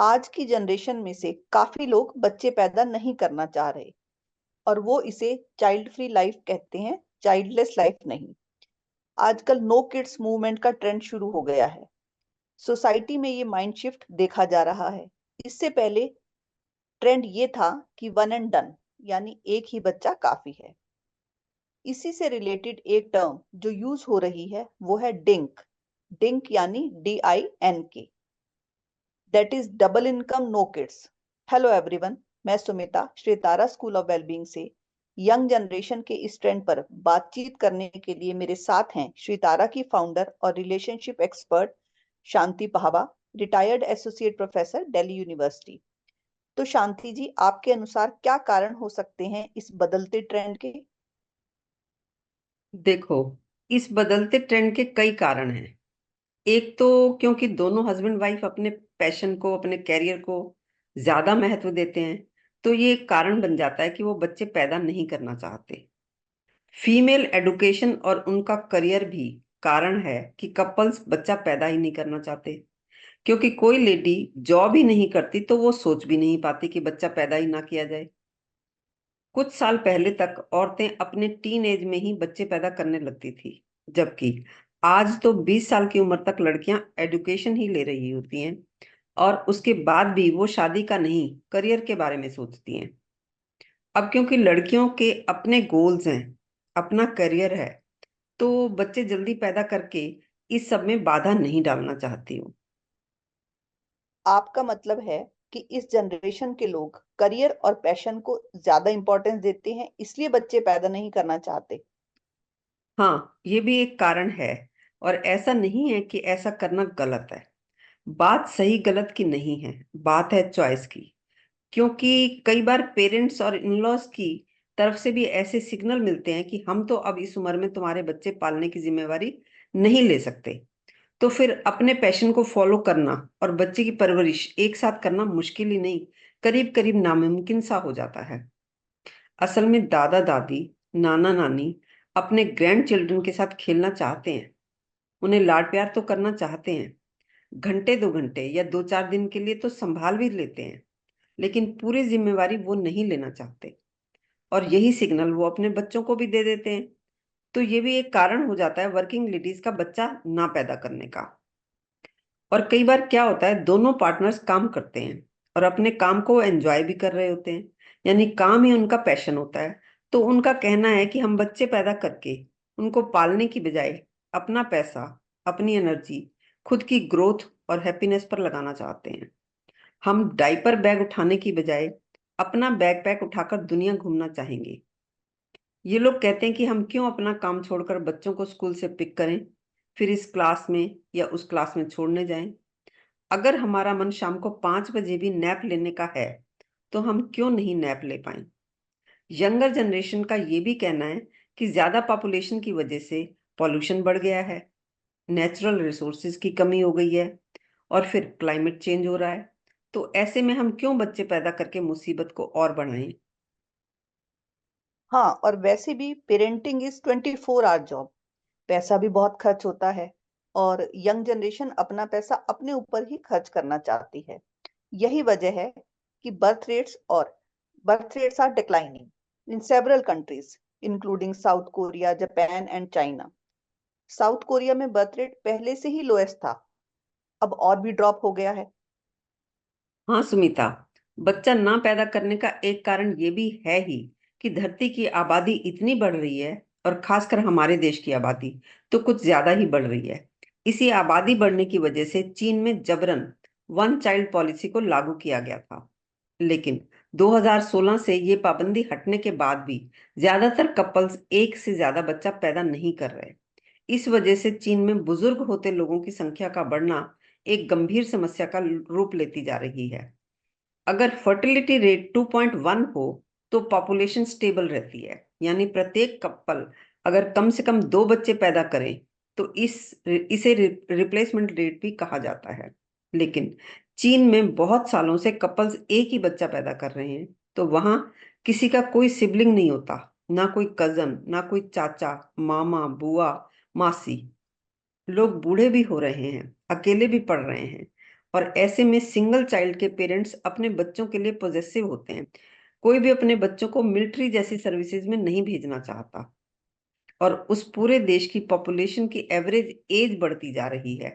आज की जनरेशन में से काफी लोग बच्चे पैदा नहीं करना चाह रहे और वो इसे चाइल्ड फ्री लाइफ कहते हैं, चाइल्डलेस लाइफ नहीं। आजकल नो किड्स मूवमेंट का ट्रेंड शुरू हो गया है। सोसाइटी में ये माइंड शिफ्ट देखा जा रहा है। इससे पहले ट्रेंड ये था कि वन एंड डन, यानी एक ही बच्चा काफी है। इसी से रिलेटेड एक टर्म जो यूज हो रही है वो है डिंक। डिंक यानी DINK, that is double income no kids. Hello everyone, मैं Sumita Shritara school of wellbeing से यंग जनरेशन के इस ट्रेंड पर बातचीत करने के लिए मेरे साथ हैं श्रीतारा की फाउंडर और रिलेशनशिप एक्सपर्ट शांति पहावा, retired associate professor, Delhi university. तो शांति जी, आपके अनुसार क्या कारण हो सकते हैं इस बदलते ट्रेंड के? देखो, इस बदलते ट्रेंड के कई कारण हैं। एक तो क्योंकि दोनों हस्बैंड वाइफ अपने पैशन को, अपने कैरियर को ज्यादा महत्व देते हैं, तो ये एक कारण बन जाता है कि वो बच्चे पैदा नहीं करना चाहते। फीमेल एडुकेशन और उनका करियर भी कारण है कि कपल्स बच्चा पैदा ही नहीं करना चाहते। क्योंकि कोई लेडी जॉब ही नहीं करती तो वो सोच भी नहीं पाती कि बच्चा पैदा ही ना किया जाए। कुछ साल पहले तक औरतें अपने टीन एज में ही बच्चे पैदा करने लगती थी, जबकि आज तो 20 साल की उम्र तक लड़कियां एडुकेशन ही ले रही होती हैं और उसके बाद भी वो शादी का नहीं, करियर के बारे में सोचती हैं। अब क्योंकि लड़कियों के अपने गोल्स हैं, अपना करियर है, तो बच्चे जल्दी पैदा करके इस सब में बाधा नहीं डालना चाहती हूँ। आपका मतलब है कि इस जनरेशन के लोग करियर और पैशन को ज्यादा इंपॉर्टेंस देते हैं, इसलिए बच्चे पैदा नहीं करना चाहते। हाँ, ये भी एक कारण है। और ऐसा नहीं है कि ऐसा करना गलत है। बात सही गलत की नहीं है, बात है चॉइस की। क्योंकि कई बार पेरेंट्स और इन लॉज की तरफ से भी ऐसे सिग्नल मिलते हैं कि हम तो अब इस उम्र में तुम्हारे बच्चे पालने की जिम्मेवारी नहीं ले सकते। तो फिर अपने पैशन को फॉलो करना और बच्चे की परवरिश एक साथ करना मुश्किल ही नहीं, करीब करीब नामुमकिन सा हो जाता है। असल में दादा दादी, नाना नानी अपने ग्रैंड चिल्ड्रन के साथ खेलना चाहते हैं, उन्हें लाड प्यार तो करना चाहते हैं, घंटे 2 घंटे या 2-4 दिन के लिए तो संभाल भी लेते हैं, लेकिन पूरी जिम्मेवारी वो नहीं लेना चाहते। और यही सिग्नल वो अपने बच्चों को भी दे देते हैं। तो ये भी एक कारण हो जाता है वर्किंग लेडीज का बच्चा ना पैदा करने का। और कई बार क्या होता है, दोनों पार्टनर्स काम करते हैं और अपने काम को एंजॉय भी कर रहे होते हैं, यानी काम ही उनका पैशन होता है। तो उनका कहना है कि हम बच्चे पैदा करके उनको पालने की बजाय अपना पैसा, अपनी एनर्जी, खुद की ग्रोथ और हैप्पीनेस पर लगाना चाहते हैं। हम डाइपर बैग उठाने की बजाय अपना बैकपैक उठाकर दुनिया घूमना चाहेंगे। ये लोग कहते हैं कि हम क्यों अपना काम छोड़कर बच्चों को स्कूल से पिक करें, फिर इस क्लास में या उस क्लास में छोड़ने जाएं। अगर हमारा मन शाम को 5 बजे भी नैप लेने का है, तो हम क्यों नहीं नैप ले पाए। यंगर जनरेशन का ये भी कहना है कि ज्यादा पॉपुलेशन की वजह से पॉल्यूशन बढ़ गया है, नेचुरल रिसोर्सेज की कमी हो गई है और फिर क्लाइमेट चेंज हो रहा है। तो ऐसे में हम क्यों बच्चे पैदा करके मुसीबत को और बढ़ाएं। हाँ, और वैसे भी पेरेंटिंग इज 24 आवर जॉब। पैसा भी बहुत खर्च होता है और यंग जनरेशन अपना पैसा अपने ऊपर ही खर्च करना चाहती है। यही वजह है कि birth rates are declining in several countries, including South Korea, Japan and China. South Korea में बर्थ रेट पहले से ही लोएस्ट था, अब और भी ड्रॉप हो गया है। हाँ सुमिता, बच्चा ना पैदा करने का एक कारण ये भी है ही कि धरती की आबादी इतनी बढ़ रही है, और खासकर हमारे देश की आबादी तो कुछ ज्यादा ही बढ़ रही है। इसी आबादी बढ़ने की वजह से चीन में जबरन वन चाइल्ड पॉलिसी को लागू किया गया था। लेकिन 2016 से ये पाबंदी हटने के बाद भी ज्यादातर कपल्स एक से ज्यादा बच्चा पैदा नहीं कर रहे। इस वजह से चीन में बुजुर्ग होते लोगों की संख्या का बढ़ना एक गंभीर समस्या का रूप लेती जा रही है। अगर फर्टिलिटी रेट 2.1 हो तो पॉपुलेशन स्टेबल रहती है, यानी प्रत्येक कपल अगर कम से कम 2 बच्चे पैदा करें तो इसे रिप्लेसमेंट रेट भी कहा जाता है। लेकिन चीन में बहुत सालों से कपल्स एक ही बच्चा पैदा कर रहे हैं, तो वहां किसी का कोई सिबलिंग नहीं होता, ना कोई कजन, ना कोई चाचा, मामा, बुआ, मासी। लोग बूढ़े भी हो रहे हैं, अकेले भी पड़ रहे हैं, और ऐसे में सिंगल चाइल्ड के पेरेंट्स अपने बच्चों के लिए पॉजेसिव होते हैं। कोई भी अपने बच्चों को मिलिट्री जैसी सर्विसेज में नहीं भेजना चाहता। और उस पूरे देश की पॉपुलेशन की एवरेज एज बढ़ती जा रही है।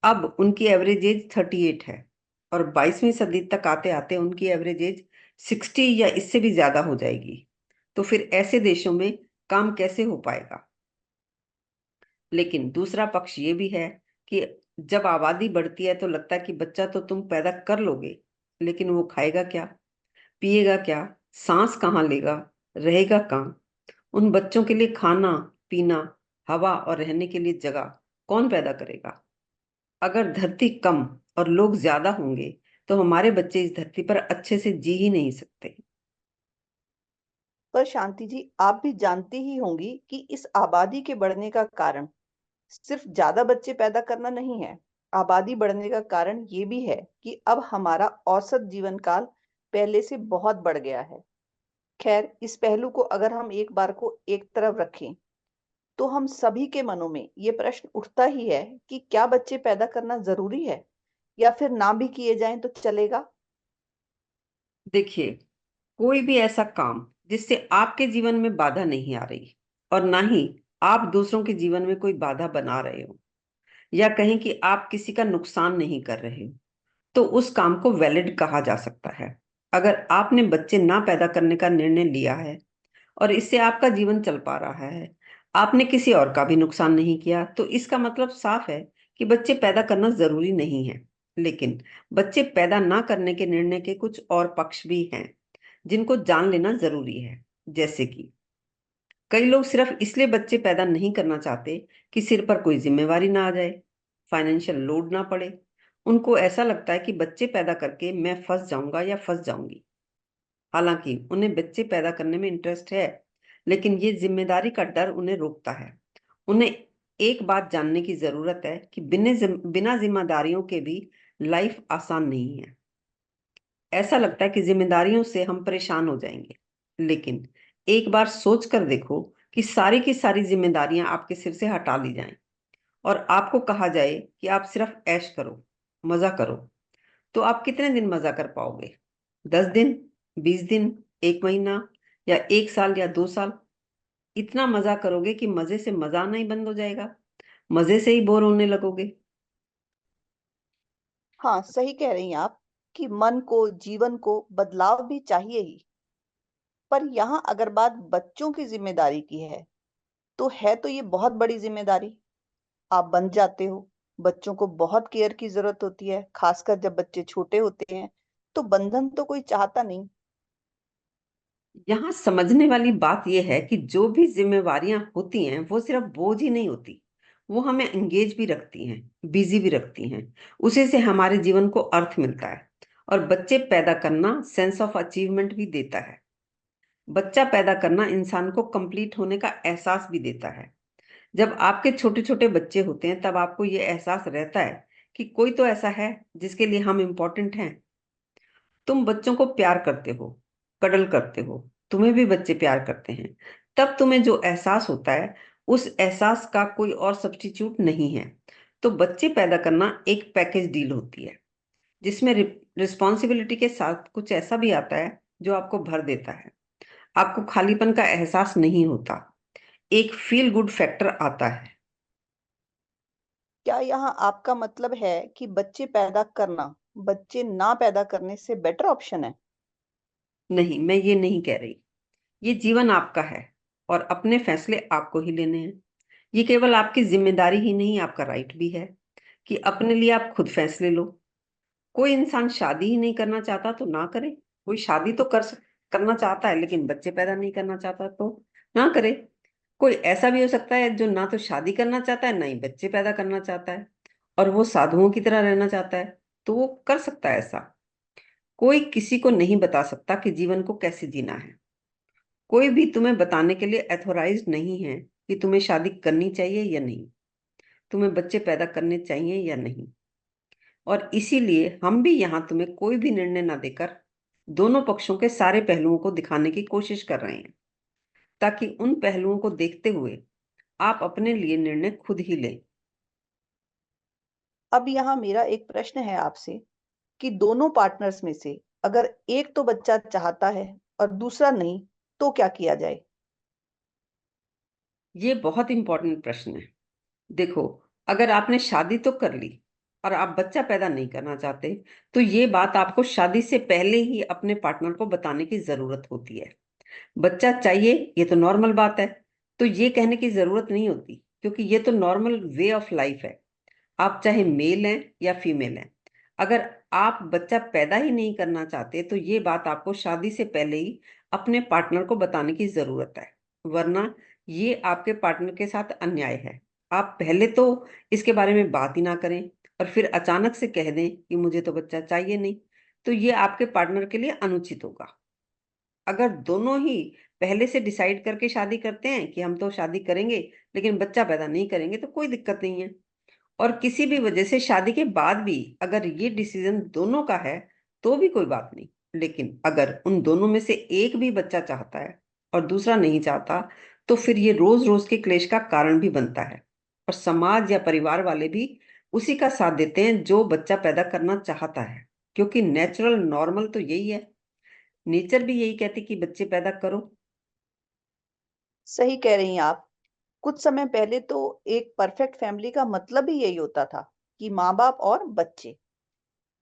अब उनकी एवरेज एज 38 है और 22वीं सदी तक आते आते उनकी एवरेज एज 60 या इससे भी ज्यादा हो जाएगी। तो फिर ऐसे देशों में काम कैसे हो पाएगा। लेकिन दूसरा पक्ष ये भी है कि जब आबादी बढ़ती है तो लगता है कि बच्चा तो तुम पैदा कर लोगे, लेकिन वो खाएगा क्या, पिएगा क्या, सांस कहाँ लेगा, रहेगा कहाँ। उन बच्चों के लिए खाना, पीना, हवा और रहने के लिए जगह कौन पैदा करेगा। अगर धरती कम और लोग ज्यादा होंगे तो हमारे बच्चे इस धरती पर अच्छे से जी ही नहीं सकते। पर शांति जी, आप भी जानती ही होंगी कि इस आबादी के बढ़ने का कारण सिर्फ ज्यादा बच्चे पैदा करना नहीं है। आबादी बढ़ने का कारण ये भी है कि अब हमारा औसत जीवन काल पहले से बहुत बढ़ गया है। खैर, इस पहलू को अगर हम एक बार को एक तरफ रखें, तो हम सभी के मनों में ये प्रश्न उठता ही है कि क्या बच्चे पैदा करना जरूरी है, या फिर ना भी किए जाएं तो चलेगा। देखिए, कोई भी ऐसा काम जिससे आपके जीवन में बाधा नहीं आ रही और ना ही आप दूसरों के जीवन में कोई बाधा बना रहे हो, या कहें कि आप किसी का नुकसान नहीं कर रहे हो, तो उस काम को वैलिड कहा जा सकता है। अगर आपने बच्चे ना पैदा करने का निर्णय लिया है और इससे आपका जीवन चल पा रहा है, आपने किसी और का भी नुकसान नहीं किया, तो इसका मतलब साफ है कि बच्चे पैदा करना जरूरी नहीं है। लेकिन बच्चे पैदा ना करने के निर्णय के कुछ और पक्ष भी हैं जिनको जान लेना जरूरी है। जैसे कि कई लोग सिर्फ इसलिए बच्चे पैदा नहीं करना चाहते कि सिर पर कोई जिम्मेवारी ना आ जाए, फाइनेंशियल लोड ना पड़े। उनको ऐसा लगता है कि बच्चे पैदा करके मैं फंस जाऊंगा या फंस जाऊंगी। हालांकि उन्हें बच्चे पैदा करने में इंटरेस्ट है, लेकिन ये जिम्मेदारी का डर उन्हें रोकता है। उन्हें एक बात जानने की जरूरत है कि बिना जिम्मेदारियों के भी लाइफ आसान नहीं है। ऐसा लगता है कि जिम्मेदारियों से हम परेशान हो जाएंगे, लेकिन एक बार सोच कर देखो कि सारी की सारी जिम्मेदारियां आपके सिर से हटा ली जाएं और आपको कहा जाए कि आप सिर्फ ऐश करो, मजा करो, तो आप कितने दिन मजा कर पाओगे? 10 दिन, 20 दिन, 1 महीना, या 1 साल या 2 साल? इतना मजा करोगे कि मजे से मजा आना ही बंद हो जाएगा, मजे से ही बोर होने लगोगे। हाँ, सही कह रही हैं आप कि मन को, जीवन को बदलाव भी चाहिए ही। पर यहाँ अगर बात बच्चों की जिम्मेदारी की है, तो ये बहुत बड़ी जिम्मेदारी। आप बन जाते हो, बच्चों को बहुत केयर की जरूरत होती है, खासकर जब बच्चे छोटे होते हैं। तो बंधन तो कोई चाहता नहीं। यहाँ समझने वाली बात यह है कि जो भी जिम्मेवारियां होती हैं वो सिर्फ बोझ ही नहीं होती, वो हमें एंगेज भी रखती हैं, बिजी भी रखती हैं। उसी से हमारे जीवन को अर्थ मिलता है। और बच्चे पैदा करना सेंस ऑफ अचीवमेंट भी देता है। बच्चा पैदा करना इंसान को कंप्लीट होने का एहसास भी देता है। जब आपके छोटे छोटे बच्चे होते हैं तब आपको ये एहसास रहता है कि कोई तो ऐसा है जिसके लिए हम इम्पोर्टेंट हैं। तुम बच्चों को प्यार करते हो, कडल करते हो, तुम्हें भी बच्चे प्यार करते हैं। तब तुम्हें जो एहसास होता है, उस एहसास का कोई और सब्स्टिट्यूट नहीं है। तो बच्चे पैदा करना एक पैकेज डील होती है जिसमें रिस्पॉन्सिबिलिटी के साथ कुछ ऐसा भी आता है जो आपको भर देता है। आपको खालीपन का एहसास नहीं होता, एक फील गुड फैक्टर आता है। क्या यहाँ आपका मतलब है कि बच्चे पैदा करना बच्चे ना पैदा करने से बेटर ऑप्शन है? नहीं, मैं ये नहीं कह रही। ये जीवन आपका है और अपने फैसले आपको ही लेने हैं। ये केवल आपकी जिम्मेदारी ही नहीं, आपका राइट भी है कि अपने लिए आप खुद फैसले लो। कोई इंसान शादी ही नहीं करना चाहता तो ना करे। कोई शादी तो करना चाहता है लेकिन बच्चे पैदा नहीं करना चाहता तो ना करे। कोई ऐसा भी हो सकता है जो ना तो शादी करना चाहता है, ना ही बच्चे पैदा करना चाहता है, और वो साधुओं की तरह रहना चाहता है, तो वो कर सकता है ऐसा। कोई किसी को नहीं बता सकता कि जीवन को कैसे जीना है। कोई भी तुम्हें बताने के लिए एथोराइज्ड नहीं है कि तुम्हें शादी करनी चाहिए या नहीं, तुम्हें बच्चे पैदा करने चाहिए या नहीं। और इसीलिए हम भी यहाँ तुम्हें कोई भी निर्णय ना देकर दोनों पक्षों के सारे पहलुओं को दिखाने की कोशिश कर रहे हैं, ताकि उन पहलुओं को देखते हुए आप अपने लिए निर्णय खुद ही लें। अब यहाँ मेरा एक प्रश्न है आपसे कि दोनों पार्टनर्स में से अगर एक तो बच्चा चाहता है और दूसरा नहीं, तो क्या किया जाए? ये बहुत इंपॉर्टेंट प्रश्न है। देखो, अगर आपने शादी तो कर ली और आप बच्चा पैदा नहीं करना चाहते, तो ये बात आपको शादी से पहले ही अपने पार्टनर को बताने की जरूरत होती है। बच्चा चाहिए, ये तो नॉर्मल बात है, तो ये कहने की जरूरत नहीं होती, क्योंकि ये तो नॉर्मल वे ऑफ लाइफ है। आप चाहे मेल हैं या फीमेल हैं, अगर आप बच्चा पैदा ही नहीं करना चाहते, तो ये बात आपको शादी से पहले ही अपने पार्टनर को बताने की जरूरत है। वरना ये आपके पार्टनर के साथ अन्याय है। आप पहले तो इसके बारे में बात ही ना करें और फिर अचानक से कह दें कि मुझे तो बच्चा चाहिए नहीं, तो ये आपके पार्टनर के लिए अनुचित होगा। अगर दोनों ही पहले से डिसाइड करके शादी करते हैं कि हम तो शादी करेंगे लेकिन बच्चा पैदा नहीं करेंगे, तो कोई दिक्कत नहीं है। और किसी भी वजह से शादी के बाद भी अगर ये डिसीजन दोनों का है, तो भी कोई बात नहीं। लेकिन अगर उन दोनों में से एक भी बच्चा चाहता है और दूसरा नहीं चाहता, तो फिर ये रोज रोज के क्लेश का कारण भी बनता है। और समाज या परिवार वाले भी उसी का साथ देते हैं जो बच्चा पैदा करना चाहता है, क्योंकि नेचुरल नॉर्मल तो यही है। नेचर भी यही कहती कि बच्चे पैदा करो। सही कह रही हैं आप। कुछ समय पहले तो एक परफेक्ट फैमिली का मतलब ही यही होता था कि माँ बाप और बच्चे।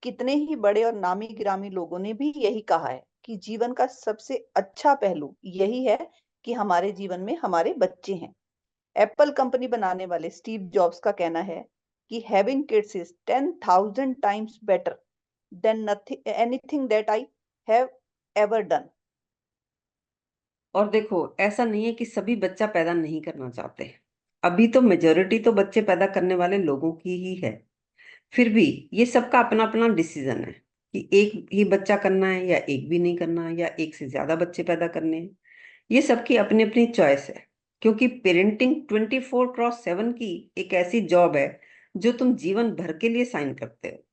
कितने ही बड़े और नामी गिरामी लोगों ने भी यही कहा है कि जीवन का सबसे अच्छा पहलू यही है कि हमारे जीवन में हमारे बच्चे हैं। एप्पल कंपनी बनाने वाले स्टीव जॉब्स का कहना है कि having kids is 10,000 times better than anything that I have ever done. और देखो, ऐसा नहीं है कि सभी बच्चा पैदा नहीं करना चाहते। अभी तो मेजोरिटी तो बच्चे पैदा करने वाले लोगों की ही है। फिर भी ये सबका अपना अपना डिसीजन है कि एक ही बच्चा करना है या एक भी नहीं करना है या एक से ज्यादा बच्चे पैदा करने हैं। ये सबकी अपनी अपनी चॉइस है, क्योंकि पेरेंटिंग 24x7 की एक ऐसी जॉब है जो तुम जीवन भर के लिए साइन करते हो।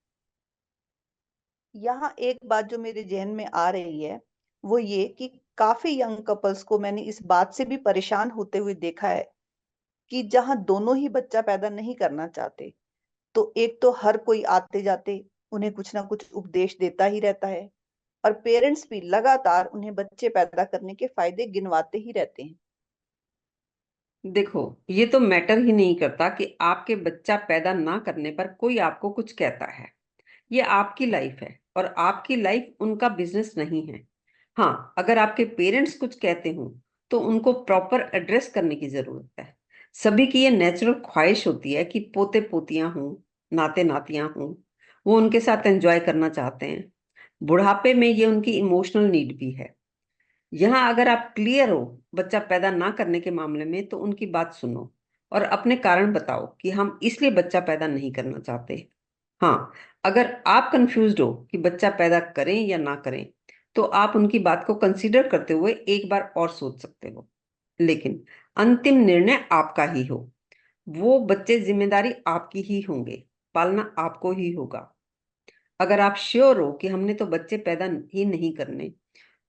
यहाँ एक बात जो मेरे जहन में आ रही है वो ये कि काफी यंग कपल्स को मैंने इस बात से भी परेशान होते हुए देखा है कि जहां दोनों ही बच्चा पैदा नहीं करना चाहते, तो एक तो हर कोई आते जाते उन्हें कुछ ना कुछ उपदेश देता ही रहता है, और पेरेंट्स भी लगातार उन्हें बच्चे पैदा करने के फायदे गिनवाते ही रहते हैं। देखो, ये तो मैटर ही नहीं करता कि आपके बच्चा पैदा ना करने पर कोई आपको कुछ कहता है। ये आपकी लाइफ है और आपकी लाइफ उनका बिजनेस नहीं है। हाँ, अगर आपके पेरेंट्स कुछ कहते हो तो उनको प्रॉपर एड्रेस करने की जरूरत है। सभी की ये नेचुरल ख्वाहिश होती है कि पोते पोतियां हों, नाते नातियां हों। वो उनके साथ एंजॉय करना चाहते हैं। बुढ़ापे में ये उनकी इमोशनल नीड भी है। यहाँ अगर आप क्लियर हो बच्चा पैदा ना करने के मामले में, तो उनकी बात सुनो और अपने कारण बताओ कि हम इसलिए बच्चा पैदा नहीं करना चाहते। हाँ, अगर आप कंफ्यूज्ड हो कि बच्चा पैदा करें या ना करें, तो आप उनकी बात को कंसीडर करते हुए एक बार और सोच सकते हो। लेकिन अंतिम निर्णय आपका ही हो। वो बच्चे जिम्मेदारी आपकी ही होंगे, पालना आपको ही होगा। अगर आप श्योर हो कि हमने तो बच्चे पैदा ही नहीं करने,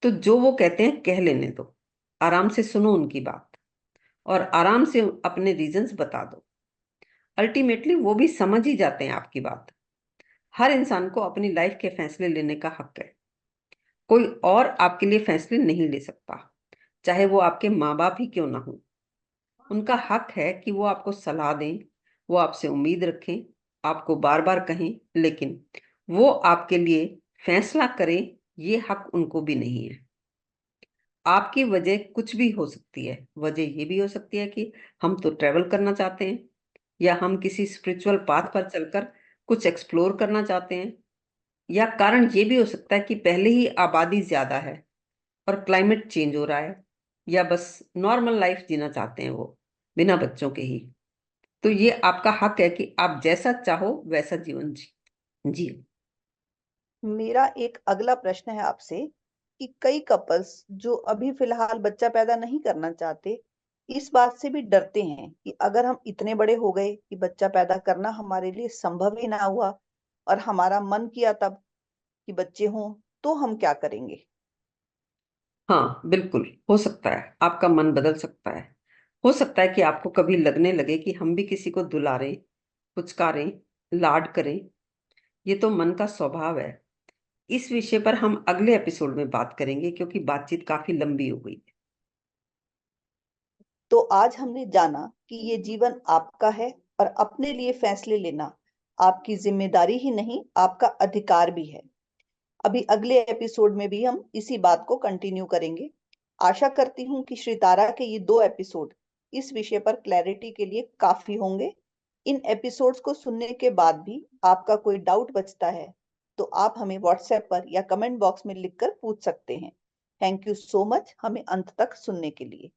तो जो वो कहते हैं कह लेने दो। आराम से सुनो उनकी बात और आराम से अपने रीजंस बता दो। अल्टीमेटली वो भी समझ ही जाते हैं आपकी बात। हर इंसान को अपनी लाइफ के फैसले लेने का हक है। कोई और आपके लिए फैसले नहीं ले सकता, चाहे वो आपके माँ बाप ही क्यों ना हो। उनका हक है कि वो आपको सलाह दें, वो आपसे उम्मीद रखें, आपको बार बार कहें, लेकिन वो आपके लिए फैसला करें, ये हक उनको भी नहीं है। आपकी वजह कुछ भी हो सकती है। वजह ये भी हो सकती है कि हम तो ट्रेवल करना चाहते हैं, या हम किसी स्पिरिचुअल पाथ पर चलकर कुछ एक्सप्लोर करना चाहते हैं, या कारण ये भी हो सकता है कि पहले ही आबादी ज्यादा है और क्लाइमेट चेंज हो रहा है, या बस नॉर्मल लाइफ जीना चाहते हैं वो, बिना बच्चों के ही। तो ये आपका हक है कि आप जैसा चाहो वैसा जीवन जी। मेरा एक अगला प्रश्न है आपसे कि कई कपल्स जो अभी फिलहाल बच्चा पैदा नहीं करना चाहते, इस बात से भी डरते हैं कि अगर हम इतने बड़े हो गए कि बच्चा पैदा करना हमारे लिए संभव ही ना हुआ और हमारा मन किया तब कि बच्चे हों, तो हम क्या करेंगे? हाँ, बिल्कुल हो सकता है आपका मन बदल सकता है। हो सकता है कि आपको कभी लगने लगे कि हम भी किसी को दुलारें, पुचकारें, लाड करें, ये तो मन का स्वभाव है। इस विषय पर हम अगले एपिसोड में बात करेंगे क्योंकि बातचीत काफी लंबी हो गई है। तो आज हमने जाना कि ये जीवन आपका है और अपने लिए फैसले लेना आपकी जिम्मेदारी ही नहीं, आपका अधिकार भी है। अभी अगले एपिसोड में भी हम इसी बात को कंटिन्यू करेंगे। आशा करती हूँ कि श्री तारा के ये 2 एपिसोड इस विषय पर क्लैरिटी के लिए काफी होंगे। इन एपिसोड्स को सुनने के बाद भी आपका कोई डाउट बचता है तो आप हमें व्हाट्सएप पर या कमेंट बॉक्स में लिखकर पूछ सकते हैं। थैंक यू सो मच हमें अंत तक सुनने के लिए।